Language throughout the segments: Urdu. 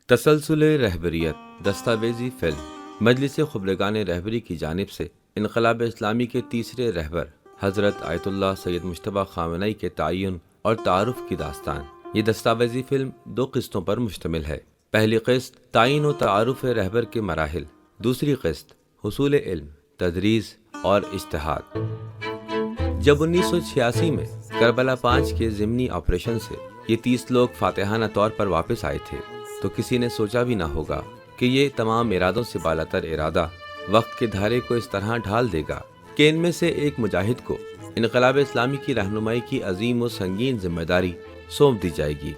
تسلسل رہبریت دستاویزی فلم مجلس خبرگان رہبری کی جانب سے انقلاب اسلامی کے تیسرے رہبر حضرت آیت اللہ سید مجتبی خامنئی کے تعین اور تعارف کی داستان۔ یہ دستاویزی فلم 2 قسطوں پر مشتمل ہے۔ پہلی قسط تعین و تعارف رہبر کے مراحل، دوسری قسط حصول علم، تدریس اور اجتہاد۔ جب 1986 میں کربلا 5 کے ضمنی آپریشن سے یہ 30 لوگ فاتحانہ طور پر واپس آئے تھے تو کسی نے سوچا بھی نہ ہوگا کہ یہ تمام ارادوں سے بالاتر ارادہ وقت کے دھارے کو اس طرح ڈھال دے گا کہ ان میں سے ایک مجاہد کو انقلاب اسلامی کی رہنمائی کی عظیم و سنگین ذمہ داری سونپ دی جائے گی۔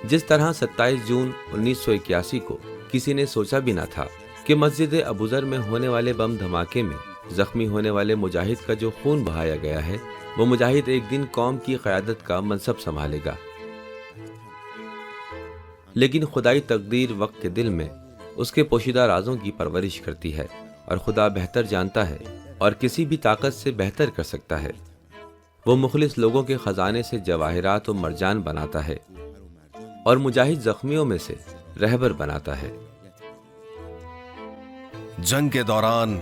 جس طرح 27 جون 1981 کو کسی نے سوچا بھی نہ تھا کہ مسجد ابوذر میں ہونے والے بم دھماکے میں زخمی ہونے والے مجاہد کا جو خون بہایا گیا ہے، وہ مجاہد ایک دن قوم کی قیادت کا منصب سنبھالے گا۔ لیکن خدائی تقدیر وقت کے دل میں اس کے پوشیدہ رازوں کی پرورش کرتی ہے، اور خدا بہتر جانتا ہے اور کسی بھی طاقت سے بہتر کر سکتا ہے۔ وہ مخلص لوگوں کے خزانے سے جواہرات و مرجان بناتا ہے اور مجاہد زخمیوں میں سے رہبر بناتا ہے۔ جنگ کے دوران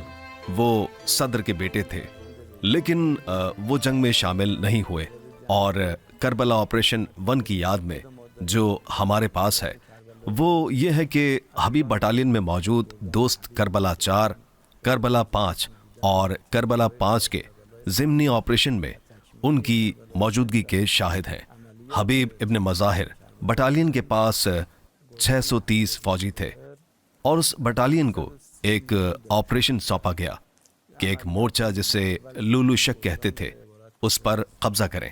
وہ صدر کے بیٹے تھے، لیکن وہ جنگ میں شامل نہیں ہوئے، اور کربلا آپریشن 1 کی یاد میں جو ہمارے پاس ہے وہ یہ ہے کہ حبیب بٹالین میں موجود دوست کربلا 4، کربلا 5 اور کربلا 5 کے ضمنی آپریشن میں ان کی موجودگی کے شاہد ہیں۔ حبیب ابن مظاہر بٹالین کے پاس 630 فوجی تھے، اور اس بٹالین کو ایک آپریشن سونپا گیا کہ ایک مورچہ جسے لولو شک کہتے تھے اس پر قبضہ کریں۔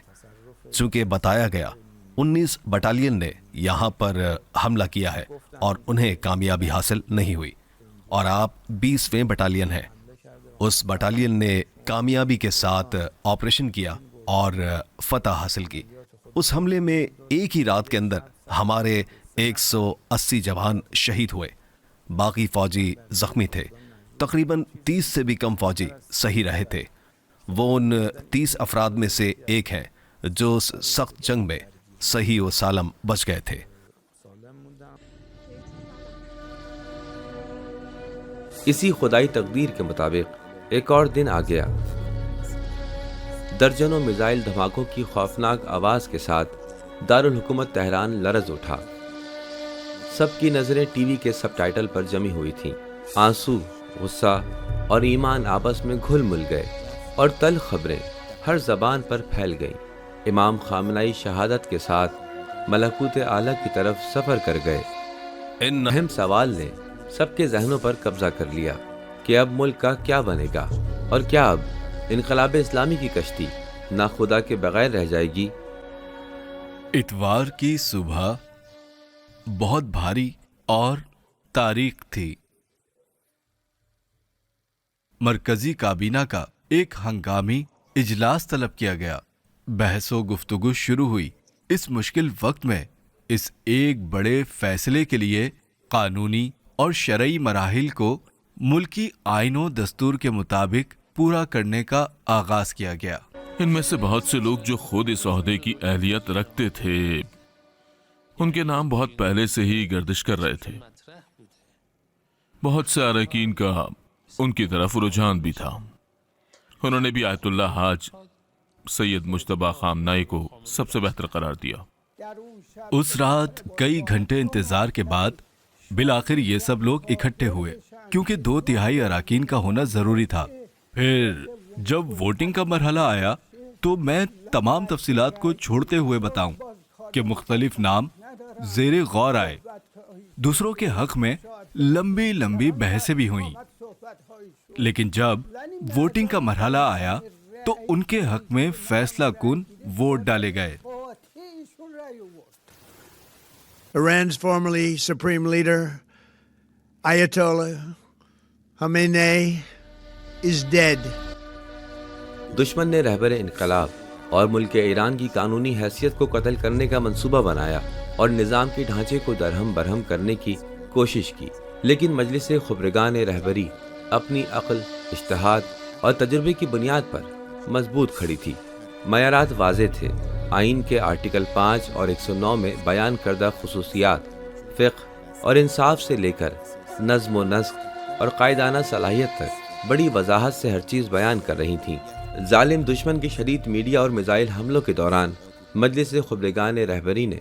چونکہ بتایا گیا 19 بٹالین نے یہاں پر حملہ کیا ہے اور انہیں کامیابی حاصل نہیں ہوئی، اور آپ 20ویں بٹالین ہیں۔ اس بٹالین نے کامیابی کے ساتھ آپریشن کیا اور فتح حاصل کی۔ اس حملے میں ایک ہی رات کے اندر ہمارے 180 جوان شہید ہوئے، باقی فوجی زخمی تھے۔ تقریباً 30 سے بھی کم فوجی صحیح رہے تھے۔ وہ ان 30 افراد میں سے ایک ہیں جو اس سخت جنگ میں صحیح و سالم بچ گئے تھے۔ اسی خدائی تقدیر کے مطابق ایک اور دن آ گیا۔ درجنوں میزائل دھماکوں کی خوفناک آواز کے ساتھ دارالحکومت تہران لرز اٹھا۔ سب کی نظریں ٹی وی کے سب ٹائٹل پر جمی ہوئی تھیں۔ آنسو، غصہ اور ایمان آپس میں گھل مل گئے، اور تلخ خبریں ہر زبان پر پھیل گئیں۔ امام خامنئی شہادت کے ساتھ ملکوت اعلیٰ کی طرف سفر کر گئے۔ ان اہم سوال نے سب کے ذہنوں پر قبضہ کر لیا کہ اب ملک کا کیا بنے گا، اور کیا اب انقلاب اسلامی کی کشتی ناخدا کے بغیر رہ جائے گی۔ اتوار کی صبح بہت بھاری اور تاریک تھی۔ مرکزی کابینہ کا ایک ہنگامی اجلاس طلب کیا گیا۔ بحث و گفتگو شروع ہوئی۔ اس مشکل وقت میں اس ایک بڑے فیصلے کے لیے قانونی اور شرعی مراحل کو ملکی آئین و دستور کے مطابق پورا کرنے کا آغاز کیا گیا۔ ان میں سے بہت سے لوگ جو خود اس عہدے کی اہلیت رکھتے تھے، ان کے نام بہت پہلے سے ہی گردش کر رہے تھے۔ بہت سے اراکین کا ان کی طرف رجحان بھی تھا۔ انہوں نے بھی آیت اللہ حاج سید مجتبی خامنئی کو سب سے بہتر قرار دیا۔ اس رات کئی گھنٹے انتظار کے بعد بالآخر یہ سب لوگ اکٹھے ہوئے، کیونکہ 2/3 اراکین کا ہونا ضروری تھا۔ پھر جب ووٹنگ کا مرحلہ آیا تو میں تمام تفصیلات کو چھوڑتے ہوئے بتاؤں کہ مختلف نام زیر غور آئے۔ دوسروں کے حق میں لمبی لمبی بحثیں بھی ہوئیں، لیکن جب ووٹنگ کا مرحلہ آیا تو ان کے حق میں فیصلہ کن ووٹ ڈالے گئے۔ Iran's formerly supreme leader, Ayatollah Khamenei, is dead. دشمن نے رہبر انقلاب اور ملک ایران کی قانونی حیثیت کو قتل کرنے کا منصوبہ بنایا اور نظام کے ڈھانچے کو درہم برہم کرنے کی کوشش کی، لیکن مجلس خبرگان رہبری اپنی عقل، اجتہاد اور تجربے کی بنیاد پر مضبوط کھڑی تھی۔ معیارات واضح تھے، آئین کے آرٹیکل 5 اور 109 میں بیان کردہ خصوصیات فقہ اور انصاف سے لے کر نظم و نسق اور قائدانہ صلاحیت تک بڑی وضاحت سے ہر چیز بیان کر رہی تھیں۔ ظالم دشمن کی شدید میڈیا اور میزائل حملوں کے دوران مجلس خبرگان رہبری نے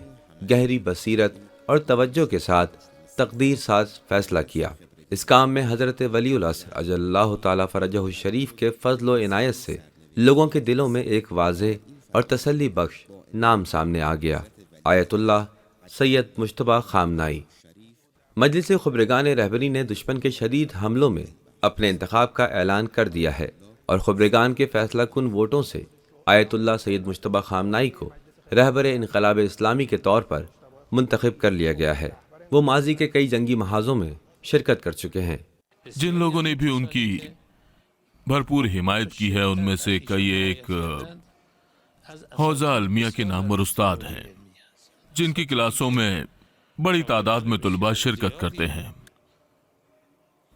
گہری بصیرت اور توجہ کے ساتھ تقدیر ساز فیصلہ کیا۔ اس کام میں حضرت ولی العصر اجل اللہ تعالیٰ فرجہ الشریف کے فضل و عنایت سے لوگوں کے دلوں میں ایک واضح اور تسلی بخش نام سامنے آ گیا، آیت اللہ سید مجتبیٰ خامنائی۔ مجلس خبرگان رہبری نے دشمن کے شدید حملوں میں اپنے انتخاب کا اعلان کر دیا ہے اور خبرگان کے فیصلہ کن ووٹوں سے آیت اللہ سید مجتبیٰ خامنائی کو رہبر انقلاب اسلامی کے طور پر منتخب کر لیا گیا ہے۔ وہ ماضی کے کئی جنگی محاذوں میں شرکت کر چکے ہیں۔ جن لوگوں نے بھی ان کی بھرپور حمایت کی ہے ان میں سے کئی ایک حوزہ المیہ کے نامور استاد ہیں جن کی کلاسوں میں بڑی تعداد میں طلباء شرکت کرتے ہیں۔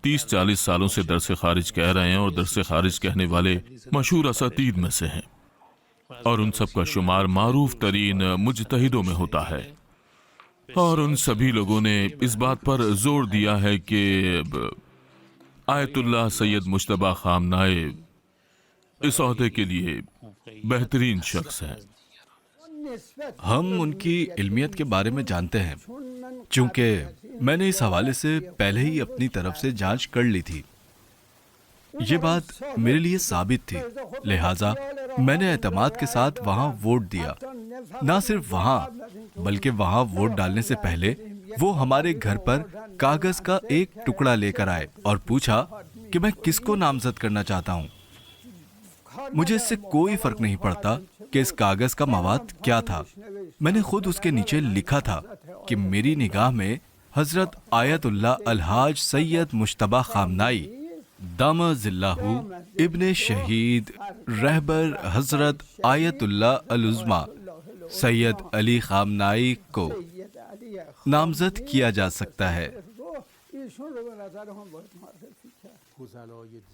30-40 سالوں سے درس خارج کہہ رہے ہیں اور درس خارج کہنے والے مشہور اساتید میں سے ہیں، اور ان سب کا شمار معروف ترین مجتہدوں میں ہوتا ہے۔ اور ان سبھی لوگوں نے اس بات پر زور دیا ہے کہ آیت اللہ سید مجتبیٰ خامنائی اس عہدے کے لیے بہترین شخص ہیں۔ ہم ان کی علمیت کے بارے میں جانتے ہیں، چونکہ میں نے اس حوالے سے پہلے ہی اپنی طرف سے جانچ کر لی تھی۔ یہ بات میرے لیے ثابت تھی، لہٰذا میں نے اعتماد کے ساتھ وہاں ووٹ دیا۔ نہ صرف وہاں بلکہ وہاں ووٹ ڈالنے سے پہلے وہ ہمارے گھر پر کاغذ کا ایک ٹکڑا لے کر آئے اور پوچھا کہ میں کس کو نامزد کرنا چاہتا ہوں۔ مجھے اس سے کوئی فرق نہیں پڑتا کہ اس کاغذ کا مواد کیا تھا۔ میں نے خود اس کے نیچے لکھا تھا کہ میری نگاہ میں حضرت آیت اللہ الحاج سید مجتبیٰ خامنائی دامہ ظلہ ابن شہید رہبر حضرت آیت اللہ العظمیٰ سید علی خامنائی کو نامزد کیا جا سکتا ہے۔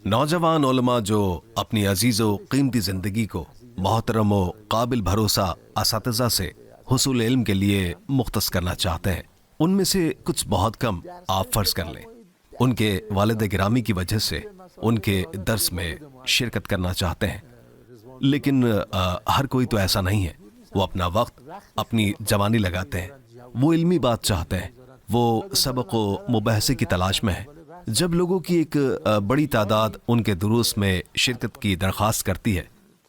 نوجوان علماء جو اپنی عزیز و قیمتی زندگی کو محترم و قابل بھروسہ اساتذہ سے حصول علم کے لیے مختص کرنا چاہتے ہیں، ان میں سے کچھ بہت کم آپ فرض کر لیں ان کے والد گرامی کی وجہ سے ان کے درس میں شرکت کرنا چاہتے ہیں، لیکن ہر کوئی تو ایسا نہیں ہے۔ وہ اپنا وقت اپنی جوانی لگاتے ہیں، وہ علمی بات چاہتے ہیں، وہ سبق و مباحثے کی تلاش میں ہے۔ جب لوگوں کی ایک بڑی تعداد ان کے دروس میں شرکت کی درخواست کرتی ہے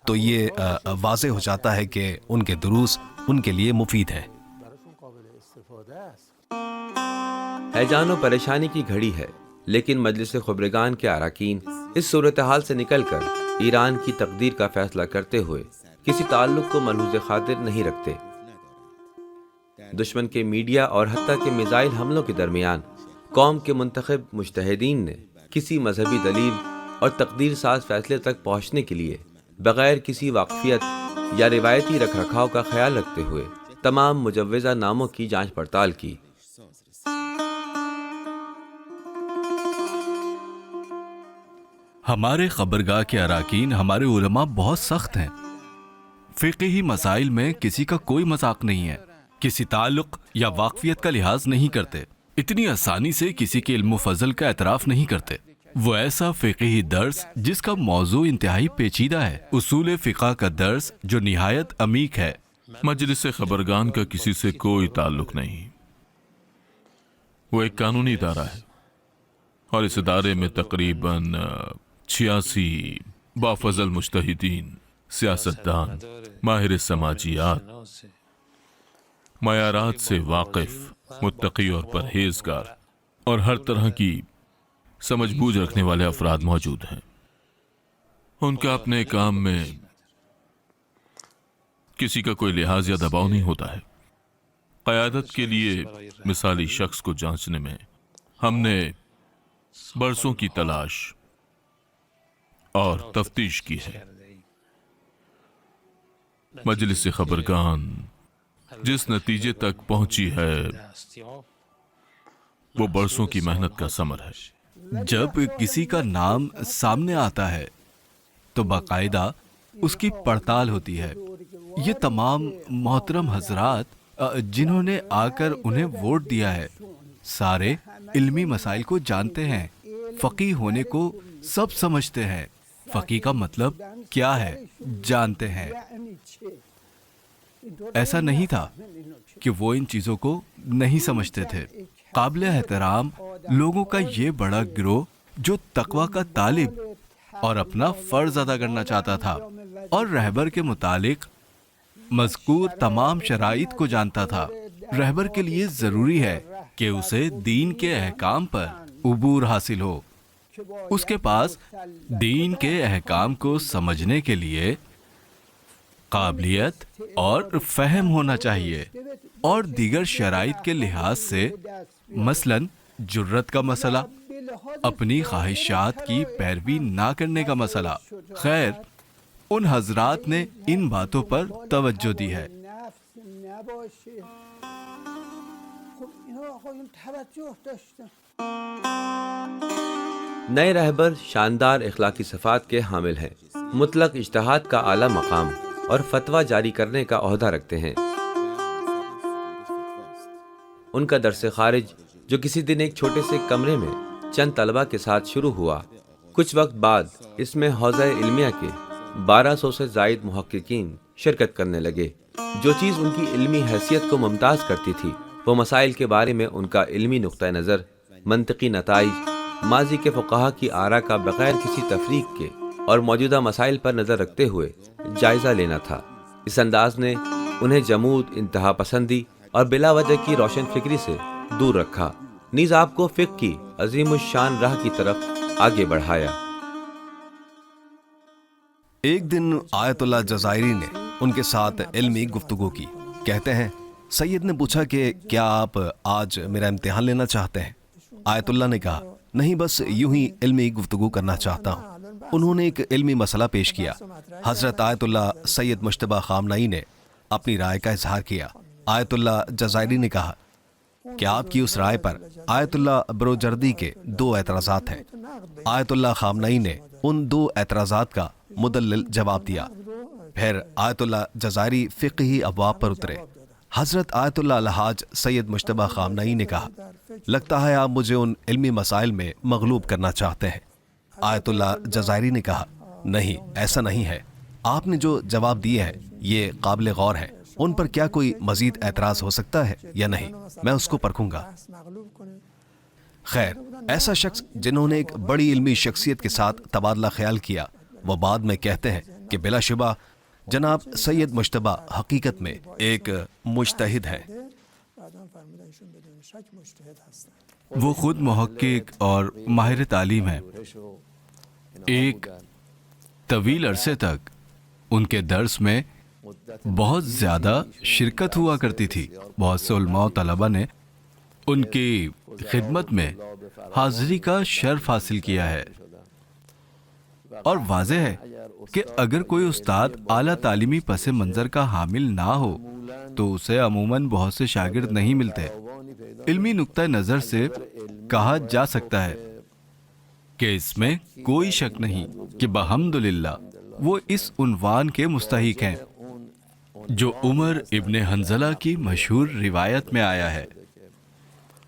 تو یہ واضح ہو جاتا ہے کہ ان کے دروس ان کے لیے مفید ہیں۔ ہیجان و پریشانی کی گھڑی ہے، لیکن مجلس خبرگان کے اراکین اس صورتحال سے نکل کر ایران کی تقدیر کا فیصلہ کرتے ہوئے کسی تعلق کو ملحوظ خاطر نہیں رکھتے۔ دشمن کے میڈیا اور حتیٰ کہ میزائل حملوں کے درمیان قوم کے منتخب مجتہدین نے کسی مذہبی دلیل اور تقدیر ساز فیصلے تک پہنچنے کے لیے بغیر کسی واقفیت یا روایتی رکھ رکھاؤ کا خیال رکھتے ہوئے تمام مجوزہ ناموں کی جانچ پڑتال کی۔ ہمارے خبرگاہ کے اراکین ہمارے علماء بہت سخت ہیں۔ فقہی مسائل میں کسی کا کوئی مذاق نہیں ہے، کسی تعلق یا واقفیت کا لحاظ نہیں کرتے، اتنی آسانی سے کسی کے علم و فضل کا اعتراف نہیں کرتے۔ وہ ایسا فقہی درس جس کا موضوع انتہائی پیچیدہ ہے، اصول فقہ کا درس جو نہایت عمیق ہے۔ مجلس خبرگان کا کسی سے کوئی تعلق نہیں، وہ ایک قانونی ادارہ ہے، اور اس ادارے میں تقریباً 86 بافضل مجتہدین، سیاستدان، ماہر سماجیات، معیارات سے واقف، متقی اور پرہیزگار اور ہر طرح کی سمجھ بوجھ رکھنے والے افراد موجود ہیں۔ ان کا اپنے کام میں کسی کا کوئی لحاظ یا دباؤ نہیں ہوتا ہے۔ قیادت کے لیے مثالی شخص کو جانچنے میں ہم نے برسوں کی تلاش اور تفتیش کی ہے۔ مجلس خبرگان جس نتیجے تک پہنچی ہے وہ برسوں کی محنت کا ثمر ہے۔ جب کسی کا نام سامنے آتا ہے تو باقاعدہ اس کی پڑتال ہوتی ہے۔ یہ تمام محترم حضرات جنہوں نے آ کر انہیں ووٹ دیا ہے، سارے علمی مسائل کو جانتے ہیں، فقیہ ہونے کو سب سمجھتے ہیں۔ فقیہ کا مطلب کیا ہے جانتے ہیں۔ ایسا نہیں تھا کہ وہ ان چیزوں کو نہیں سمجھتے تھے۔ قابل احترام لوگوں کا یہ بڑا گروہ جو تقوی کا طالب اور اپنا فرض ادا کرنا چاہتا تھا اور رہبر کے متعلق مذکور تمام شرائط کو جانتا تھا۔ رہبر کے لیے ضروری ہے کہ اسے دین کے احکام پر عبور حاصل ہو، اس کے پاس دین کے احکام کو سمجھنے کے لیے قابلیت اور فہم ہونا چاہیے، اور دیگر شرائط کے لحاظ سے مثلاً جرت کا مسئلہ، اپنی خواہشات کی پیروی نہ کرنے کا مسئلہ۔ خیر، ان حضرات نے ان باتوں پر توجہ دی ہے۔ نئے رہبر شاندار اخلاقی صفات کے حامل ہیں، مطلق اجتہاد کا اعلیٰ مقام اور فتویٰ جاری کرنے کا عہدہ رکھتے ہیں۔ ان کا درس خارج جو کسی دن ایک چھوٹے سے کمرے میں چند طلبہ کے ساتھ شروع ہوا، کچھ وقت بعد اس میں حوزہ علمیہ کے 1200 سے زائد محققین شرکت کرنے لگے۔ جو چیز ان کی علمی حیثیت کو ممتاز کرتی تھی وہ مسائل کے بارے میں ان کا علمی نقطہ نظر، منطقی نتائج، ماضی کے فقہا کی آراء کا بغیر کسی تفریق کے اور موجودہ مسائل پر نظر رکھتے ہوئے جائزہ لینا تھا۔ اس انداز نے انہیں جمود، انتہا پسندی اور بلا وجہ کی روشن فکری سے دور رکھا، نیز آپ کو فقہ کی عظیم الشان راہ کی طرف آگے بڑھایا۔ ایک دن آیت اللہ جزائری نے ان کے ساتھ علمی گفتگو کی۔ کہتے ہیں سید نے پوچھا کہ کیا آپ آج میرا امتحان لینا چاہتے ہیں؟ آیت اللہ نے کہا نہیں، بس یوں ہی علمی گفتگو کرنا چاہتا ہوں۔ انہوں نے ایک علمی مسئلہ پیش کیا۔ حضرت آیت اللہ سید مجتبیٰ خامنئی نے اپنی رائے کا اظہار کیا۔ آیت اللہ جزائری نے کہا کہ آپ کی اس رائے پر آیت اللہ بروجردی کے 2 اعتراضات ہیں۔ آیت اللہ خامنئی نے ان 2 اعتراضات کا مدلل جواب دیا۔ پھر آیت اللہ جزائری فقہی ابواب پر اترے۔ حضرت آیت اللہ الحاج سید مجتبیٰ خامنئی نے کہا لگتا ہے آپ مجھے ان علمی مسائل میں مغلوب کرنا چاہتے ہیں۔ آیت اللہ جزائری نے کہا نہیں، ایسا نہیں ہے، آپ نے جو جواب دیے ہیں یہ قابل غور ہے، ان پر کیا کوئی مزید اعتراض ہو سکتا ہے یا نہیں، میں اس کو پرکھوں گا۔ خیر، ایسا شخص جنہوں نے ایک بڑی علمی شخصیت کے ساتھ تبادلہ خیال کیا، وہ بعد میں کہتے ہیں کہ بلا شبہ جناب سید مجتبیٰ حقیقت میں ایک مجتہد ہے۔ وہ خود محقق اور ماہر تعلیم ہیں۔ ایک طویل عرصے تک ان کے درس میں بہت زیادہ شرکت ہوا کرتی تھی۔ بہت سے علماء و طلبہ نے ان کی خدمت میں حاضری کا شرف حاصل کیا ہے، اور واضح ہے کہ اگر کوئی استاد اعلیٰ تعلیمی پس منظر کا حامل نہ ہو تو اسے عموماً بہت سے شاگرد نہیں ملتے۔ علمی نقطہ نظر سے کہا جا سکتا ہے کہ اس میں کوئی شک نہیں کہ بحمدللہ وہ اس عنوان کے مستحق ہیں جو عمر ابن حنظلہ کی مشہور روایت میں آیا ہے۔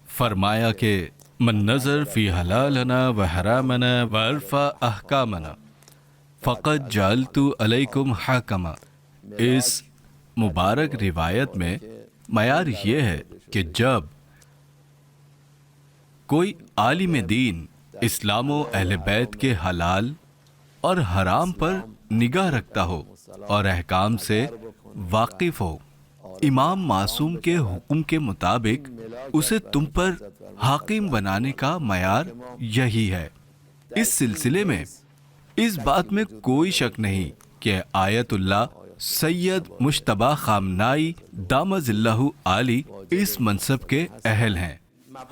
فرمایا کہ من نظر فی حلالنا و حرامنا و عرفا احکامنا فقط جعلت علیکم حاکما۔ اس مبارک روایت میں معیار یہ ہے کہ جب کوئی عالم دین اسلام و اہل بیت کے حلال اور حرام پر نگاہ رکھتا ہو اور احکام سے واقف ہو، امام معصوم کے حکم کے مطابق اسے تم پر حاکم بنانے کا معیار یہی ہے۔ اس سلسلے میں اس بات میں کوئی شک نہیں کہ آیت اللہ سید مجتبیٰ خامنئی دامہ ظلہ عالی اس منصب کے اہل ہیں۔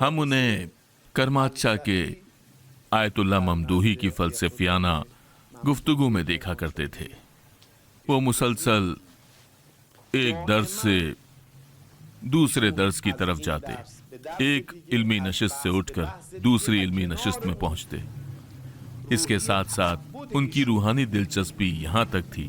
ہم انہیں کرمات شاہ کے آیت اللہ ممدوحی کی فلسفیانہ گفتگو میں دیکھا کرتے تھے۔ وہ مسلسل ایک درس سے دوسرے درس کی طرف جاتے، ایک علمی نشست سے اٹھ کر دوسری علمی نشست میں پہنچتے۔ اس کے ساتھ ساتھ ان کی روحانی دلچسپی یہاں تک تھی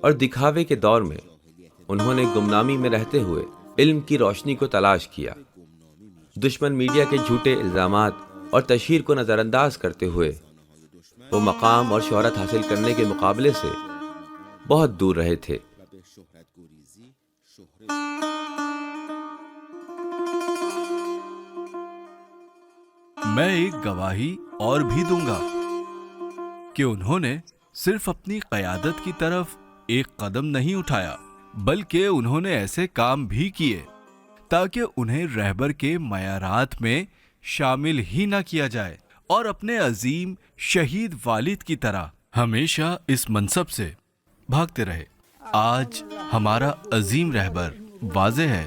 اور دکھاوے کے دور میں انہوں نے گمنامی میں رہتے ہوئے علم کی روشنی کو تلاش کیا۔ دشمن میڈیا کے جھوٹے الزامات اور تشہیر کو نظر انداز کرتے ہوئے وہ مقام اور شہرت حاصل کرنے کے مقابلے سے بہت دور رہے تھے۔ میں ایک گواہی اور بھی دوں گا کہ انہوں نے صرف اپنی قیادت کی طرف ایک قدم نہیں اٹھایا، بلکہ انہوں نے ایسے کام بھی کیے تاکہ انہیں رہبر کے معیارات میں شامل ہی نہ کیا جائے، اور اپنے عظیم شہید والد کی طرح ہمیشہ اس منصب سے بھاگتے رہے۔ آج ہمارا عظیم رہبر واضح ہے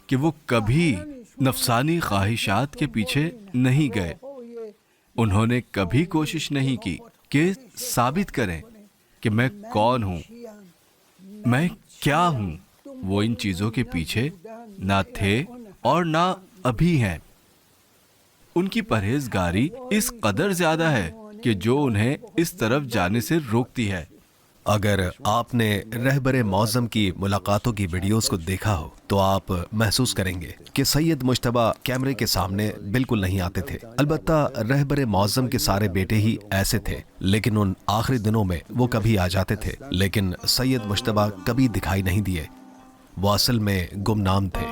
کہ وہ کبھی نفسانی خواہشات کے پیچھے نہیں گئے۔ انہوں نے کبھی کوشش نہیں کی کہ ثابت کریں کہ میں کون ہوں، میں کیا ہوں۔ وہ ان چیزوں کے پیچھے نہ تھے اور نہ ابھی ہیں۔ ان کی پرہیزگاری اس قدر زیادہ ہے کہ جو انہیں اس طرف جانے سے روکتی ہے۔ اگر آپ نے رہبر معظم کی ملاقاتوں کی ویڈیوز کو دیکھا ہو تو آپ محسوس کریں گے کہ سید مجتبیٰ کیمرے کے سامنے بالکل نہیں آتے تھے۔ البتہ رہبر معظم کے سارے بیٹے ہی ایسے تھے، لیکن ان آخری دنوں میں وہ کبھی آ جاتے تھے، لیکن سید مجتبیٰ کبھی دکھائی نہیں دیے۔ وہ اصل میں گمنام تھے۔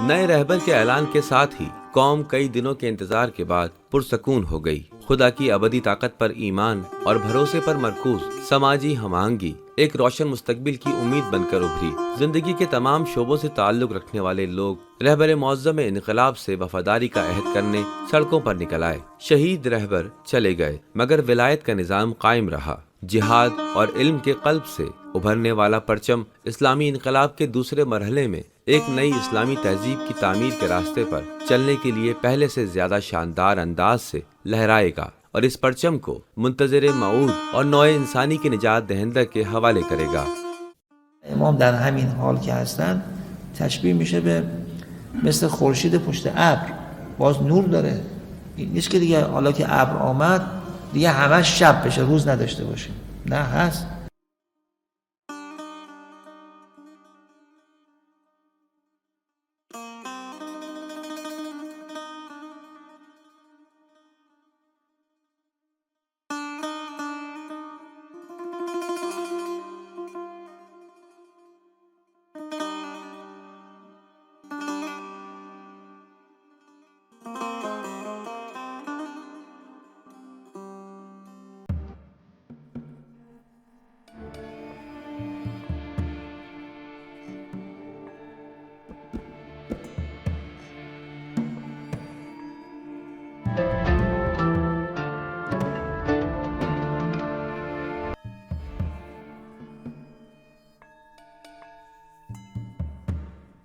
نئے رہبر کے اعلان کے ساتھ ہی قوم کئی دنوں کے انتظار کے بعد پرسکون ہو گئی۔ خدا کی ابدی طاقت پر ایمان اور بھروسے پر مرکوز سماجی ہم آہنگی ایک روشن مستقبل کی امید بن کر ابھری۔ زندگی کے تمام شعبوں سے تعلق رکھنے والے لوگ رہبر معظم انقلاب سے وفاداری کا عہد کرنے سڑکوں پر نکل آئے۔ شہید رہبر چلے گئے مگر ولایت کا نظام قائم رہا۔ جہاد اور علم کے قلب سے ابھرنے والا پرچم اسلامی انقلاب کے دوسرے مرحلے میں ایک نئی اسلامی تہذیب کی تعمیر کے راستے پر چلنے کے لیے پہلے سے زیادہ شاندار انداز سے لہرائے گا، اور اس پرچم کو منتظر موعود اور نوع انسانی کے نجات دہندہ کے حوالے کرے گا۔ امام در همین حال که هستن تشبیه میشه به مثل خورشید پشت ابر، باز نور داره. این نیست که دیگه حالا که ابر آمد دیگه همش شب بشه، روز نداشته باشیم. نه، هست.